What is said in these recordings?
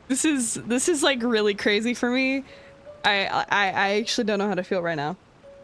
This is like really crazy for me. I actually don't know how to feel right now.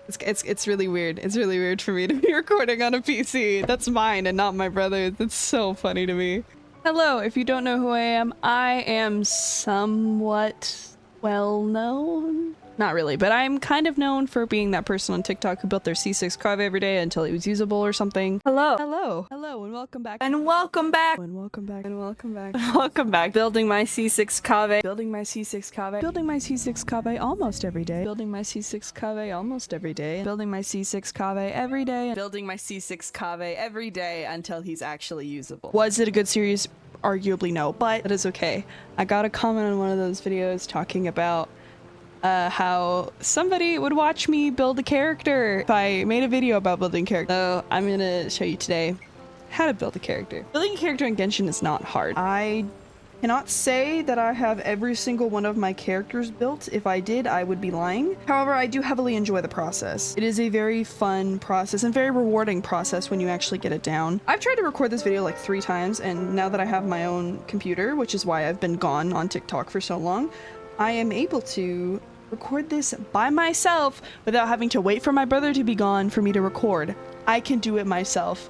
It's really weird. It's really weird for me to be recording on a PC. That's mine and not my brother's. It's so funny to me. Hello, if you don't know who I am somewhat well known. Not really, but I'm kind of known for being that person on TikTok who built their C6 Carve every day until it was usable or something. Hello. Hello. Hello and welcome back. And welcome back. And welcome back. And welcome back. Welcome back. Building my C6 Cave. Building my C6 Cave. Building my C6 Cave almost every day. Building my C6 Cave almost every day. Building my C6 Cave every day. Building my C6 Cave every day until he's actually usable. Was it a good series? Arguably no, but that is okay. I got a comment on one of those videos talking about how somebody would watch me build a character if I made a video about building character. So I'm gonna show you today how to build a character. Building a character in Genshin is not hard. I cannot say that I have every single one of my characters built. If I did, I would be lying. However, I do heavily enjoy the process. It is a very fun process and very rewarding process when you actually get it down. I've tried to record this video like 3 times, and now that I have my own computer, which is why I've been gone on TikTok for so long, I am able to record this by myself without having to wait for my brother to be gone for me to record. I can do it myself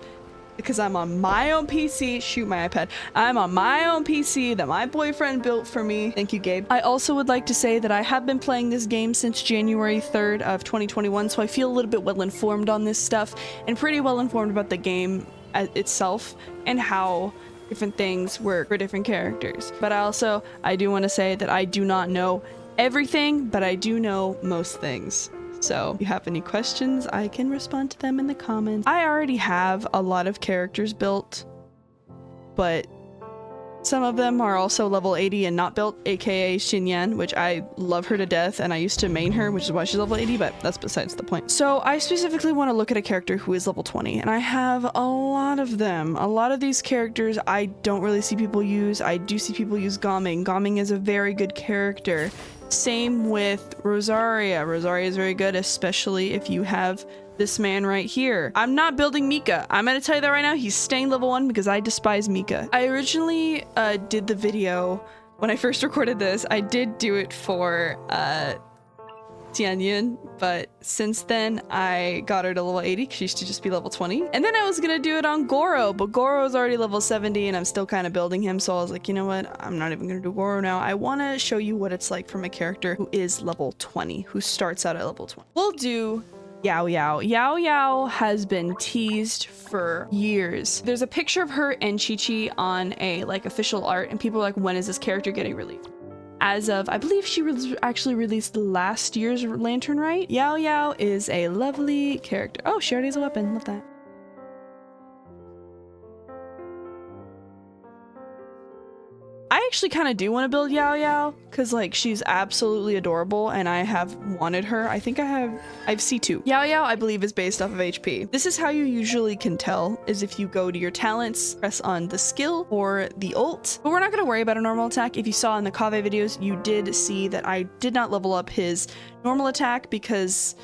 because I'm on my own PC. Shoot, my iPad. I'm on my own PC that my boyfriend built for me. Thank you, Gabe. I also would like to say that I have been playing this game since January 3rd of 2021, so I feel a little bit well informed on this stuff and pretty well informed about the game itself and how different things work for different characters. But I do want to say that I do not know everything, but I do know most things. So if you have any questions, I can respond to them in the comments. I already have a lot of characters built, but some of them are also level 80 and not built, aka Xinyan, which I love her to death and I used to main her, which is why she's level 80, but that's besides the point. So I specifically want to look at a character who is level 20, and I have a lot of them. A lot of these characters I don't really see people use. I do see people use Gaming. Gaming is a very good character. Same with Rosaria. Rosaria is very good, especially if you have this man right here. I'm not building Mika. I'm gonna tell you that right now. He's staying level 1 because I despise Mika. I originally did the video when I first recorded this. I did do it for Tianyin, but since then I got her to level 80 because she used to just be level 20. And then I was gonna do it on Goro, but Goro is already level 70 and I'm still kind of building him, so I was like, you know what, I'm not even gonna do Goro now. I want to show you what it's like from a character who is level 20, who starts out at level 20. We'll do Yao Yao. Yao Yao has been teased for years. There's a picture of her and Chi-Chi on a like official art, and people are like, when is this character getting released? As of, I believe she was actually released last year's Lantern, right? Yao Yao is a lovely character. Oh, she already has a weapon. Love that. I actually kind of do want to build Yao Yao because like she's absolutely adorable and I have wanted her. I think I have C2. Yao Yao I believe is based off of HP. This is how you usually can tell, is if you go to your talents, press on the skill or the ult. But we're not going to worry about a normal attack. If you saw in the Kave videos, you did see that I did not level up his normal attack because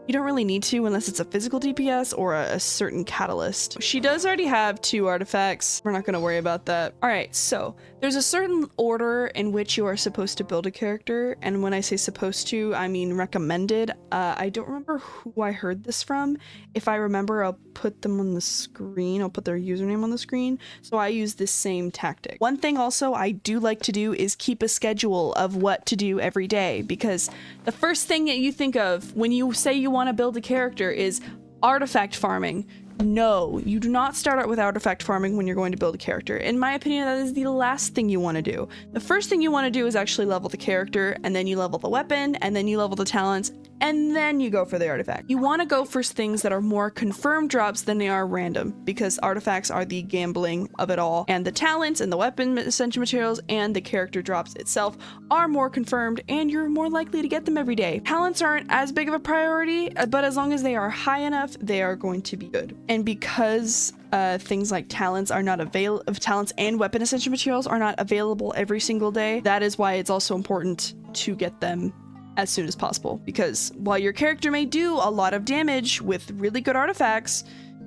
you don't really need to unless it's a physical DPS or a certain catalyst. She does already have 2 artifacts. We're not going to worry about that. All right, so there's a certain order in which you are supposed to build a character. And when I say supposed to, I mean recommended. I don't remember who I heard this from. If I remember, I'll put them on the screen. I'll put their username on the screen. So I use this same tactic. One thing also I do like to do is keep a schedule of what to do every day, because the first thing that you think of when you say you want to build a character is artifact farming. No, you do not start out with artifact farming when you're going to build a character. In my opinion, that is the last thing you want to do. The first thing you want to do is actually level the character, and then you level the weapon, and then you level the talents, and then you go for the artifact. You want to go for things that are more confirmed drops than they are random, because artifacts are the gambling of it all, and the talents and the weapon essential materials and the character drops itself are more confirmed, and you're more likely to get them every day. Talents aren't as big of a priority, but as long as they are high enough, they are going to be good. And because things like talents are not talents and weapon essential materials are not available every single day, that is why it's also important to get them as soon as possible, because while your character may do a lot of damage with really good artifacts,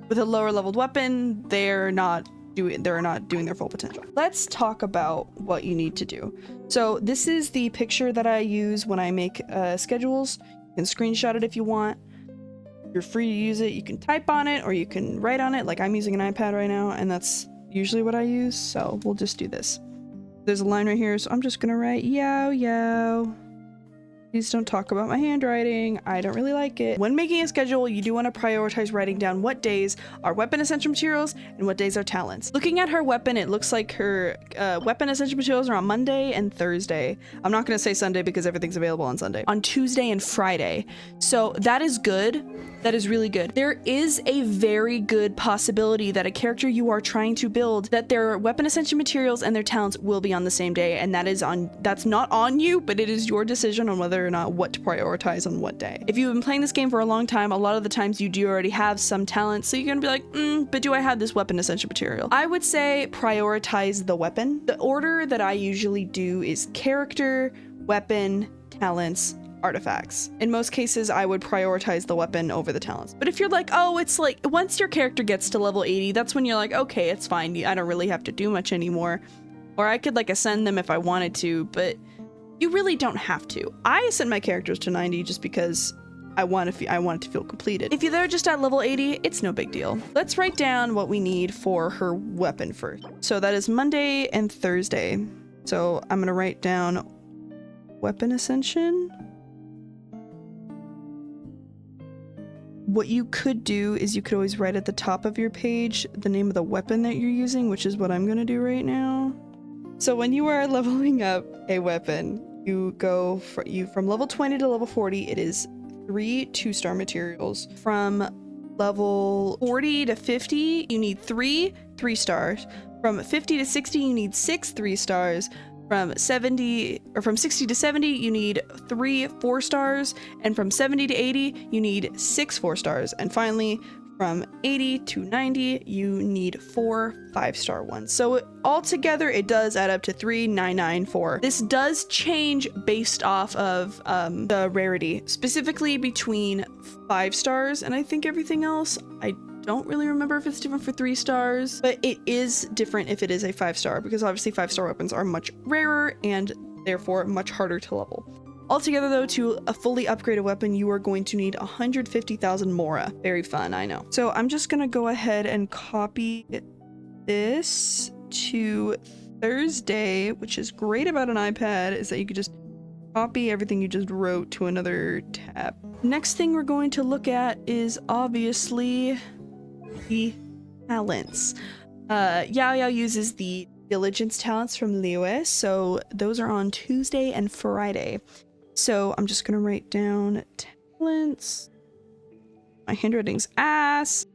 with a lower leveled weapon, they're not they're not doing their full potential. Let's talk about what you need to do. So this is the picture that I use when I make schedules. You can screenshot it if you want. You're free to use it. You can type on it or you can write on it. Like I'm using an iPad right now, and that's usually what I use. So we'll just do this. There's a line right here, so I'm just gonna write yo. Please don't talk about my handwriting. I don't really like it. When making a schedule, you do want to prioritize writing down what days are weapon essential materials and what days are talents. Looking at her weapon, it looks like her weapon essential materials are on Monday and Thursday. I'm not going to say Sunday because everything's available on Sunday. On Tuesday and Friday. So that is good. That is really good. There is a very good possibility that a character you are trying to build, that their weapon essential materials and their talents will be on the same day, and that's not on you, but it is your decision on whether or not what to prioritize on what day. If you've been playing this game for a long time, a lot of the times you do already have some talents, so you're gonna be like, but do I have this weapon essential material? I would say prioritize the weapon. The order that I usually do is character, weapon, talents, artifacts. In most cases, I would prioritize the weapon over the talents. But if you're like, oh, it's like once your character gets to level 80, that's when you're like, okay, it's fine. I don't really have to do much anymore. Or I could like ascend them if I wanted to, but you really don't have to. I ascend my characters to 90 just because I want it to feel completed. If they're just at level 80, it's no big deal. Let's write down what we need for her weapon first. So that is Monday and Thursday. So I'm gonna write down weapon ascension. What you could do is you could always write at the top of your page the name of the weapon that you're using, which is what I'm gonna do right now. So when you are leveling up a weapon, you go from level 20 to level 40, it is 3 2-star materials. From level 40 to 50, you need 3 3-stars. From 50 to 60, you need 6 3-stars. From 60 to 70, you need 3 4-stars, and from 70 to 80, you need 6 4-stars, and finally, from 80 to 90, you need 4 5-star ones. So altogether, it does add up to 3994. This does change based off of the rarity, specifically between 5 stars, and I think everything else, I don't really remember if it's different for 3 stars, but it is different if it is a 5-star, because obviously 5-star weapons are much rarer and therefore much harder to level. Altogether though, to a fully upgraded weapon, you are going to need 150,000 mora. Very fun, I know. So I'm just gonna go ahead and copy this to Thursday, which is great about an iPad, is that you could just copy everything you just wrote to another tab. Next thing we're going to look at is obviously the talents. Yao uses the diligence talents from Lewis, so those are on Tuesday and Friday. So I'm just gonna write down talents. My handwriting's ass.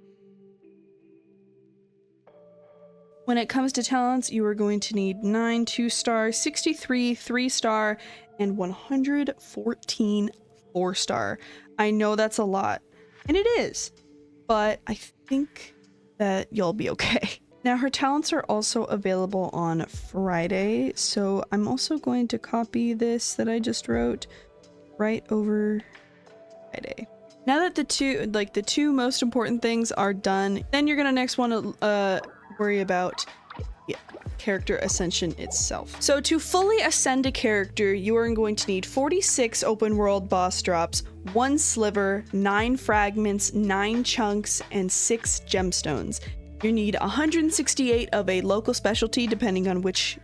When it comes to talents, you are going to need 9 2-star, 63 3-star, and 114 4-star. I know that's a lot, and it is, but I think that you'll be okay. Now her talents are also available on Friday, so I'm also going to copy this that I just wrote right over Friday. Now that the two most important things are done, then you're gonna next want to worry about character ascension itself. So to fully ascend a character, you are going to need 46 open world boss drops, 1 sliver, 9 fragments, 9 chunks, and 6 gemstones. You need 168 of a local specialty, depending on which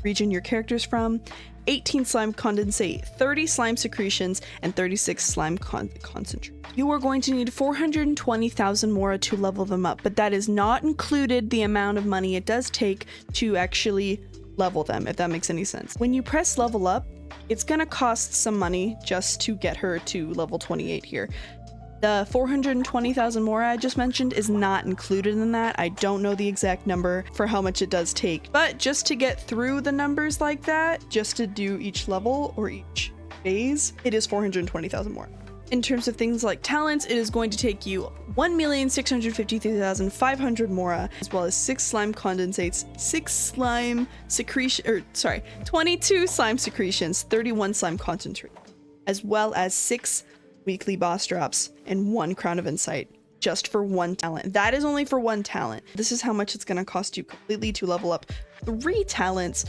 region your character's from, 18 slime condensate, 30 slime secretions, and 36 slime concentrate. You are going to need 420,000 mora to level them up, but that is not included the amount of money it does take to actually level them, if that makes any sense. When you press level up, it's gonna cost some money just to get her to level 28 here. The 420,000 mora I just mentioned is not included in that. I don't know the exact number for how much it does take, but just to get through the numbers like that, just to do each level or each phase, it is 420,000 mora. In terms of things like talents, it is going to take you 1,653,500 mora, as well as 6 slime condensates, 22 slime secretions, 31 slime concentrate, as well as 6 weekly boss drops and 1 crown of insight, just for one talent. That is only for one talent. This is how much it's going to cost you completely to level up 3 talents.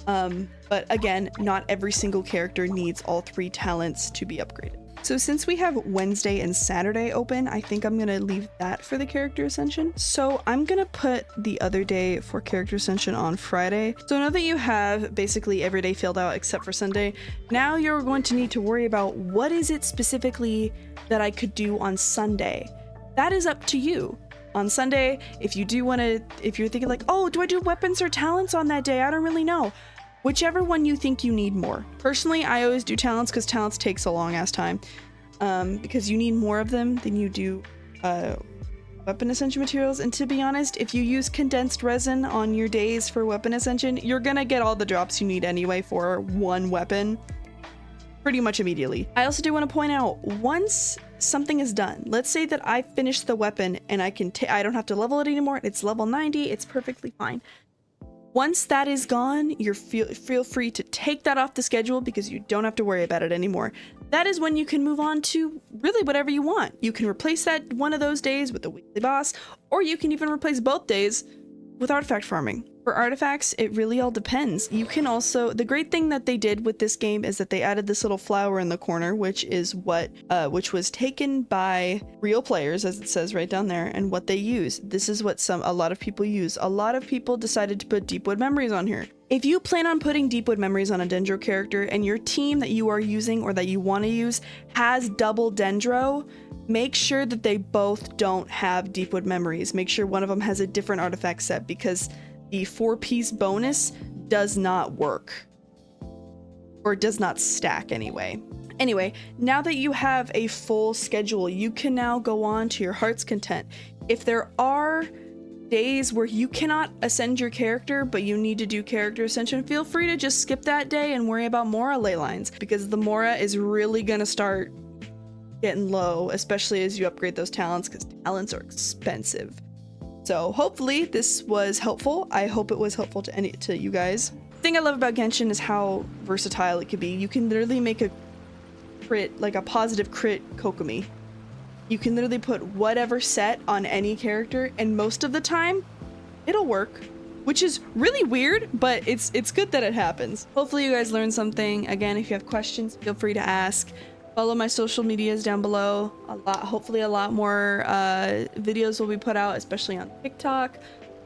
But again, not every single character needs all 3 talents to be upgraded. So since we have Wednesday and Saturday open, I think I'm gonna leave that for the character ascension. So I'm gonna put the other day for character ascension on Friday. So now that you have basically every day filled out except for Sunday, now you're going to need to worry about what is it specifically that I could do on Sunday. That is up to you. On Sunday, if you do want to, if you're thinking like, oh, do I do weapons or talents on that day? I don't really know. Whichever one you think you need more. Personally, I always do talents because talents takes a long ass time. Because you need more of them than you do weapon ascension materials. And to be honest, if you use condensed resin on your days for weapon ascension, you're gonna get all the drops you need anyway for one weapon pretty much immediately. I also do want to point out, once something is done, let's say that I finished the weapon and I don't have to level it anymore, it's level 90, it's perfectly fine. Once that is gone, you feel free to take that off the schedule because you don't have to worry about it anymore. That is when you can move on to really whatever you want. You can replace that one of those days with the weekly boss, or you can even replace both days with artifact farming. For artifacts, it really all depends. You can also, the great thing that they did with this game is that they added this little flower in the corner, which is what, which was taken by real players, as it says right down there, and what they use. This is what a lot of people use. A lot of people decided to put Deepwood Memories on here. If you plan on putting Deepwood Memories on a Dendro character and your team that you are using or that you want to use has double Dendro, make sure that they both don't have Deepwood Memories. Make sure one of them has a different artifact set because the 4-piece bonus does not work. Or does not stack anyway. Anyway, now that you have a full schedule, you can now go on to your heart's content. If there are days where you cannot ascend your character, but you need to do character ascension, feel free to just skip that day and worry about Mora ley lines, because the Mora is really gonna start getting low, especially as you upgrade those talents, because talents are expensive. So hopefully this was helpful. I hope it was helpful to you guys. The thing I love about Genshin is how versatile it can be. You can literally make a crit, like a positive crit Kokomi. You can literally put whatever set on any character, and most of the time, it'll work. Which is really weird, but it's good that it happens. Hopefully you guys learned something. Again, if you have questions, feel free to ask. Follow my social medias down below. Hopefully a lot more videos will be put out, especially on TikTok.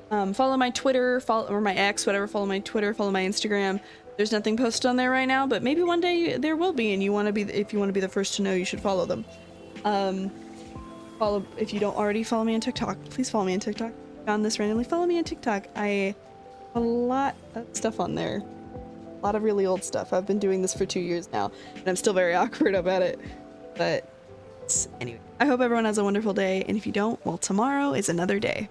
Follow my Twitter, or my X, whatever. Follow my Twitter, follow my Instagram. There's nothing posted on there right now, but maybe one day there will be, and if you want to be the first to know, you should follow them. If you don't already follow me on TikTok, please follow me on TikTok. Found this randomly. Follow me on TikTok. I have a lot of stuff on there. A lot of really old stuff. I've been doing this for 2 years now, and I'm still very awkward about it. But anyway, I hope everyone has a wonderful day, and if you don't, well, tomorrow is another day.